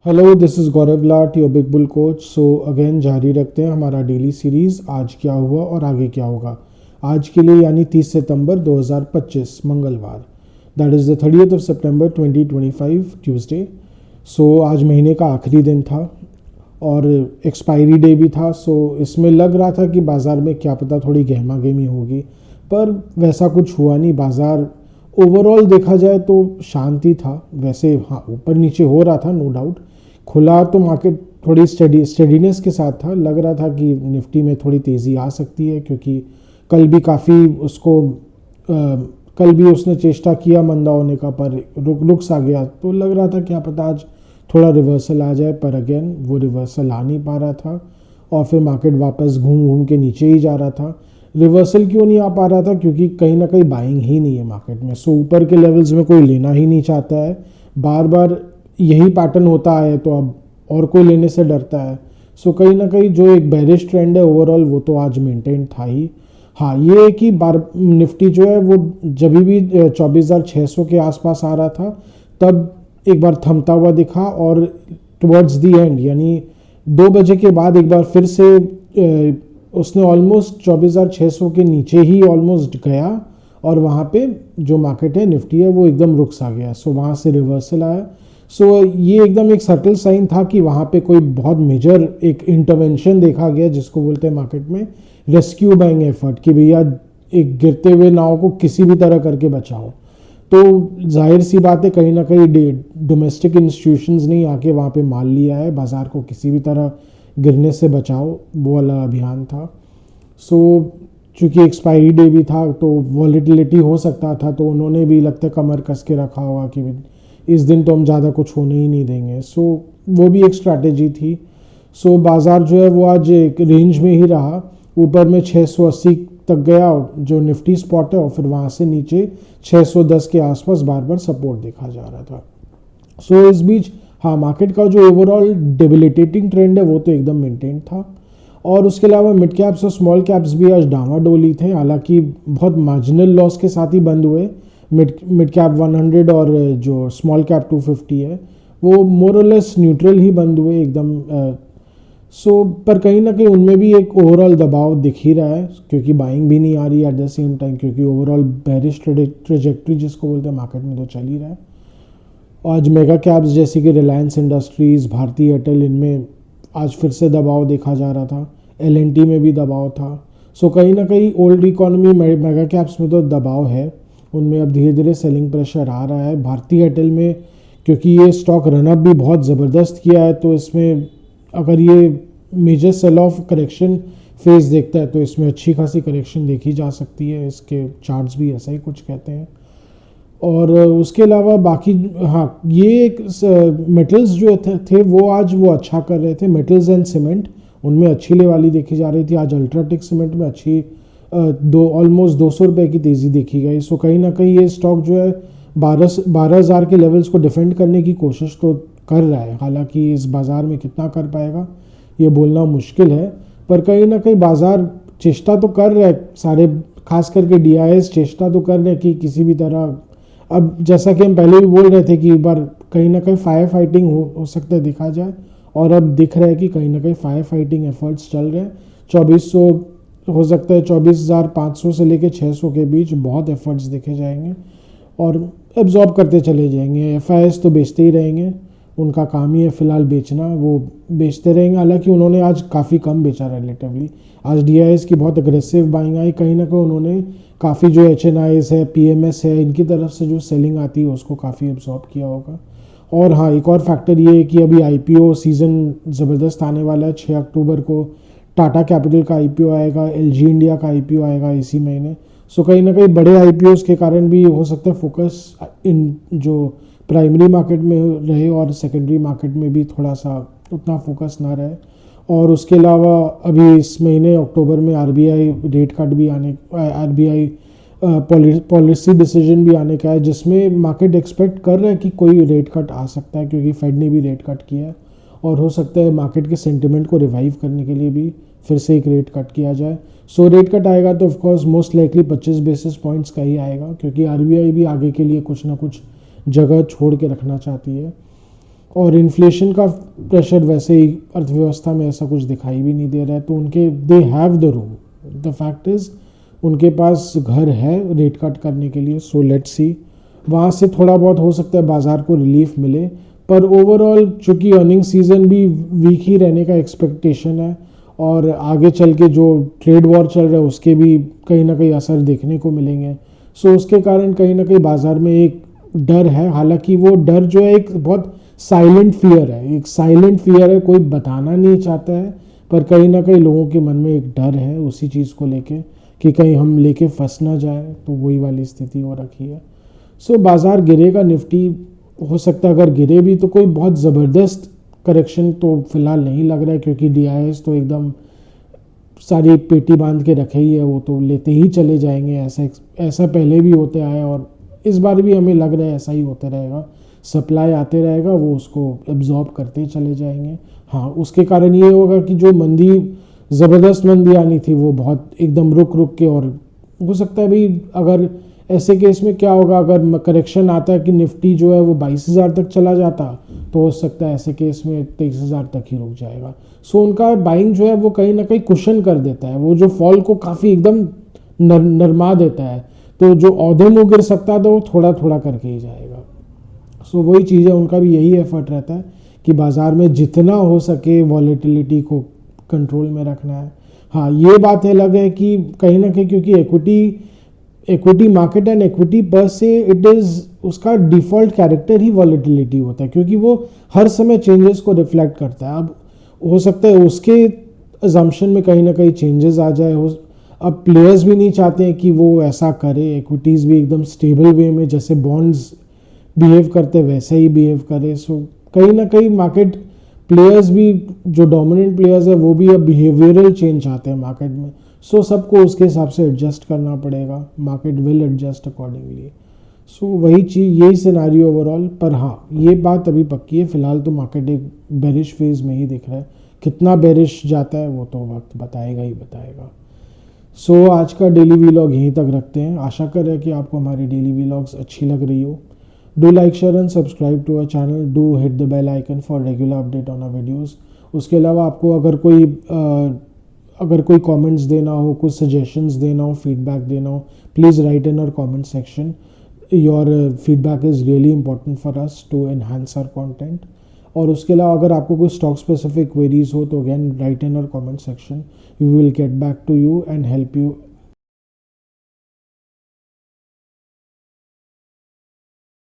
Hello, this is Gaurav Lat, your big bull coach. So again जारी रखते हैं हमारा डेली सीरीज़ आज क्या हुआ और आगे क्या होगा। आज के लिए यानी 30 सितंबर 2025 मंगलवार, that is the 30th of September 2025 Tuesday. So आज महीने का आखिरी दिन था और एक्सपायरी डे भी था। सो इसमें लग रहा था कि बाज़ार में क्या पता थोड़ी गहमा गहमी होगी, पर वैसा कुछ हुआ नहीं। बाज़ार ओवरऑल देखा जाए तो शांति था। वैसे हाँ, ऊपर नीचे हो रहा था, नो डाउट। खुला तो मार्केट थोड़ी स्टेडीनेस के साथ था। लग रहा था कि निफ्टी में थोड़ी तेज़ी आ सकती है, क्योंकि कल भी काफ़ी कल भी उसने चेष्टा किया मंदा होने का, पर रुक सा गया। तो लग रहा था क्या पता आज थोड़ा रिवर्सल आ जाए, पर अगेन वो रिवर्सल आ नहीं पा रहा था और फिर मार्केट वापस घूम घूम के नीचे ही जा रहा था। रिवर्सल क्यों नहीं आ पा रहा था? क्योंकि कहीं ना कहीं बाइंग ही नहीं है मार्केट में। सो ऊपर के लेवल्स में कोई लेना ही नहीं चाहता है। बार बार यही पैटर्न होता है, तो अब और कोई लेने से डरता है। सो कहीं ना कहीं जो एक बेरिश ट्रेंड है ओवरऑल, वो तो आज मेंटेन था ही। हाँ, ये है कि बार निफ्टी जो है वो जब भी 24,600 के आसपास आ रहा था, तब एक बार थमता हुआ दिखा और टुवर्ड्स दी एंड यानी 2 बजे के बाद एक बार फिर से उसने ऑलमोस्ट 24,600 के नीचे ही ऑलमोस्ट गया और वहाँ पे जो मार्केट है निफ्टी है वो एकदम रुक सा गया। सो वहाँ से रिवर्सल आया। सो ये एकदम एक सटल साइन था कि वहाँ पे कोई बहुत मेजर एक इंटरवेंशन देखा गया, जिसको बोलते हैं मार्केट में रेस्क्यू बाइंग एफर्ट, कि भैया एक गिरते हुए नाव को किसी भी तरह करके बचाओ। तो जाहिर सी बात है, कहीं ना कहीं डोमेस्टिक इंस्टीट्यूशंस ने आके वहाँ पे माल लिया है, बाज़ार को किसी भी तरह गिरने से बचाओ, वो वाला अभियान था। सो चूँकि एक्सपायरी डे भी था तो वॉलेटिलिटी हो सकता था, तो उन्होंने भी लगता है कमर कस के रखा होगा कि इस दिन तो हम ज़्यादा कुछ होने ही नहीं देंगे। सो वो भी एक स्ट्रैटेजी थी। सो बाज़ार जो है वो आज एक रेंज में ही रहा। ऊपर में 680 तक गया जो निफ्टी स्पॉट है, और फिर वहाँ से नीचे 610 के आसपास बार बार सपोर्ट देखा जा रहा था। सो इस बीच हाँ, मार्केट का जो ओवरऑल डेबिलिटेटिंग ट्रेंड है वो तो एकदम मेंटेन था। और उसके अलावा मिड कैप्स और स्मॉल कैप्स भी आज डामाडोली थे, हालांकि बहुत मार्जिनल लॉस के साथ ही बंद हुए। मिड कैप 100 और जो स्मॉल कैप 250 है वो मोर और लेस न्यूट्रल ही बंद हुए एकदम। सो पर कहीं ना कहीं उनमें भी एक ओवरऑल दबाव दिख ही रहा है, क्योंकि बाइंग भी नहीं आ रही एट द सेम टाइम, क्योंकि ओवरऑल बेरिश ट्रेजेक्ट्री जिसको बोलते हैं मार्केट में तो चल ही रहा है। आज मेगा कैप्स जैसे कि रिलायंस इंडस्ट्रीज़, भारती एयरटेल, इनमें आज फिर से दबाव देखा जा रहा था। एलएनटी में भी दबाव था। सो कहीं ना कहीं ओल्ड इकोनॉमी मेगा कैप्स में तो दबाव है, उनमें अब धीरे धीरे सेलिंग प्रेशर आ रहा है। भारती एयरटेल में क्योंकि ये स्टॉक रनअप भी बहुत ज़बरदस्त किया है, तो इसमें अगर ये major sell off correction phase देखता है तो इसमें अच्छी खासी करेक्शन देखी जा सकती है। इसके चार्ट्स भी ऐसा ही कुछ कहते हैं। और उसके अलावा बाकी हाँ, ये एक मेटल्स जो थे वो आज वो अच्छा कर रहे थे। मेटल्स एंड सीमेंट, उनमें अच्छी लेवाली देखी जा रही थी। आज अल्ट्राटेक सीमेंट में अच्छी ऑलमोस्ट 200 रुपये की तेज़ी देखी गई। सो कहीं ना कहीं ये स्टॉक जो है 12,000 के लेवल्स को डिफेंड करने की कोशिश तो कर रहा है। हालांकि इस बाज़ार में कितना कर पाएगा ये बोलना मुश्किल है, पर कहीं ना कहीं बाज़ार चेष्टा तो कर रहा है। सारे खास करके DIS चेष्टा तो कर रहे हैं कि किसी भी तरह, अब जैसा कि हम पहले भी बोल रहे थे कि एक बार कहीं ना कहीं फायर फाइटिंग हो सकता है देखा जाए, और अब दिख रहा है कि कहीं ना कहीं फायर फाइटिंग एफर्ट्स चल रहे हैं। 2400 हो सकता है, 24,500 से लेकर 600 के बीच बहुत एफर्ट्स देखे जाएंगे और एब्जॉर्ब करते चले जाएंगे। FIS तो बेचते ही रहेंगे, उनका काम ही है फ़िलहाल बेचना, वो बेचते रहेंगे। हालांकि उन्होंने आज काफ़ी कम बेचा रिलेटिवली। आज DIS की बहुत अग्रेसिव बाइंग आई, कहीं ना कहीं उन्होंने काफ़ी जो HNIs है, PMS है, इनकी तरफ से जो सेलिंग आती है उसको काफ़ी एब्जॉर्ब किया होगा। और हाँ, एक और फैक्टर ये है कि अभी IPO सीज़न ज़बरदस्त आने वाला है। 6 अक्टूबर को टाटा कैपिटल का IPO आएगा, LG इंडिया का IPO आएगा इसी महीने। सो कहीं ना कहीं बड़े IPOs के कारण भी हो सकता है फोकस इन जो प्राइमरी मार्केट में रहे और सेकेंडरी मार्केट में भी थोड़ा सा उतना फोकस ना रहे। और उसके अलावा अभी इस महीने अक्टूबर में RBI रेट कट भी आने, RBI पॉलिसी डिसीजन भी आने का है, जिसमें मार्केट एक्सपेक्ट कर रहा है कि कोई रेट कट आ सकता है, क्योंकि फेड ने भी रेट कट किया है। और हो सकता है मार्केट के सेंटिमेंट को रिवाइव करने के लिए भी फिर से एक रेट कट किया जाए। सो रेट कट आएगा तो of course most likely 25 basis points का ही आएगा, क्योंकि RBI भी आगे के लिए कुछ ना कुछ जगह छोड़ के रखना चाहती है। और इन्फ्लेशन का प्रेशर वैसे ही अर्थव्यवस्था में ऐसा कुछ दिखाई भी नहीं दे रहा है, तो उनके they have the room. The fact is उनके पास घर है रेट कट करने के लिए। सो लेट्स सी, वहाँ से थोड़ा बहुत हो सकता है बाज़ार को रिलीफ मिले, पर ओवरऑल चूँकि अर्निंग सीज़न भी वीक ही रहने का एक्सपेक्टेशन है और आगे चल के जो ट्रेड वॉर चल रहा है उसके भी कहीं ना कहीं असर देखने को मिलेंगे। सो उसके कारण कहीं ना कहीं बाज़ार में एक डर है, हालांकि वो डर जो है एक बहुत साइलेंट फियर है, एक साइलेंट फियर है, कोई बताना नहीं चाहता है, पर कहीं ना कहीं लोगों के मन में एक डर है उसी चीज़ को लेके कि कहीं हम लेके फंस ना जाए, तो वही वाली स्थिति हो रखी है। सो बाज़ार गिरेगा, निफ्टी हो सकता है अगर गिरे भी तो कोई बहुत ज़बरदस्त करेक्शन तो फिलहाल नहीं लग रहा है, क्योंकि DIS तो एकदम सारी पेटी बांध के रखे ही है, वो तो लेते ही चले जाएंगे। ऐसा पहले भी होते आया और इस बार भी हमें लग रहा है ऐसा ही होता रहेगा। सप्लाई आते रहेगा, वो उसको एब्जॉर्ब करते चले जाएंगे। हाँ, उसके कारण ये होगा कि जो मंदी, ज़बरदस्त मंदी आनी थी, वो बहुत एकदम रुक रुक के, और हो सकता है भाई अगर ऐसे केस में क्या होगा, अगर करेक्शन आता है कि निफ्टी जो है वो 22,000 तक चला जाता, तो हो सकता है ऐसे केस में 23,000 तक ही रुक जाएगा। सो उनका बाइंग जो है वो कहीं ना कहीं कुशन कर देता है, वो जो फॉल को काफ़ी एकदम नरमा देता है, तो जो औधे मुँह गिर सकता था वो थोड़ा थोड़ा करके ही जाएगा। सो वही चीज़ है, उनका भी यही एफर्ट रहता है कि बाज़ार में जितना हो सके वॉलेटिलिटी को कंट्रोल में रखना है। हाँ, ये बात अलग है कि कहीं ना कहीं क्योंकि इक्विटी मार्केट एंड इक्विटी पर से इट इज़, उसका डिफ़ॉल्ट कैरेक्टर ही वॉलेटिलिटी होता है, क्योंकि वो हर समय चेंजेस को रिफ्लेक्ट करता है। अब हो सकता है उसके अजम्पशन में कहीं ना कहीं चेंजेस आ जाए, हो अब प्लेयर्स भी नहीं चाहते हैं कि वो ऐसा करे, इक्विटीज़ भी एकदम स्टेबल वे में जैसे बॉन्ड्स बिहेव करते वैसे ही बिहेव करे। सो कहीं ना कहीं मार्केट प्लेयर्स भी, जो डोमिनेंट प्लेयर्स है, वो भी अब बिहेवियरल चेंज चाहते हैं मार्केट में। सो सबको उसके हिसाब से एडजस्ट करना पड़ेगा, मार्केट विल एडजस्ट अकॉर्डिंगली। सो वही चीज़, यही सिनारियो ओवरऑल। पर हाँ, ये बात अभी पक्की है, फिलहाल तो मार्केट एक बेरिश फेज में ही दिख रहा है। कितना बेरिश जाता है वो तो वक्त बताएगा ही बताएगा। सो आज का डेली व्लॉग यहीं तक रखते हैं। आशा कर रहे हैं कि आपको हमारी डेली व्लॉग्स अच्छी लग रही हो। Do like, share and subscribe to our channel. Do hit the bell icon for regular update on our videos. उसके अलावा आपको अगर कोई कमेंट्स देना हो, कुछ सजेशंस देना हो, फीडबैक देना हो, please write in our comment section. Your feedback is really important for us to enhance our content. और उसके अलावा अगर आपको कोई स्टॉक स्पेसिफिक क्वेरीज हो तो again write in our comment section, we will get back to you and help you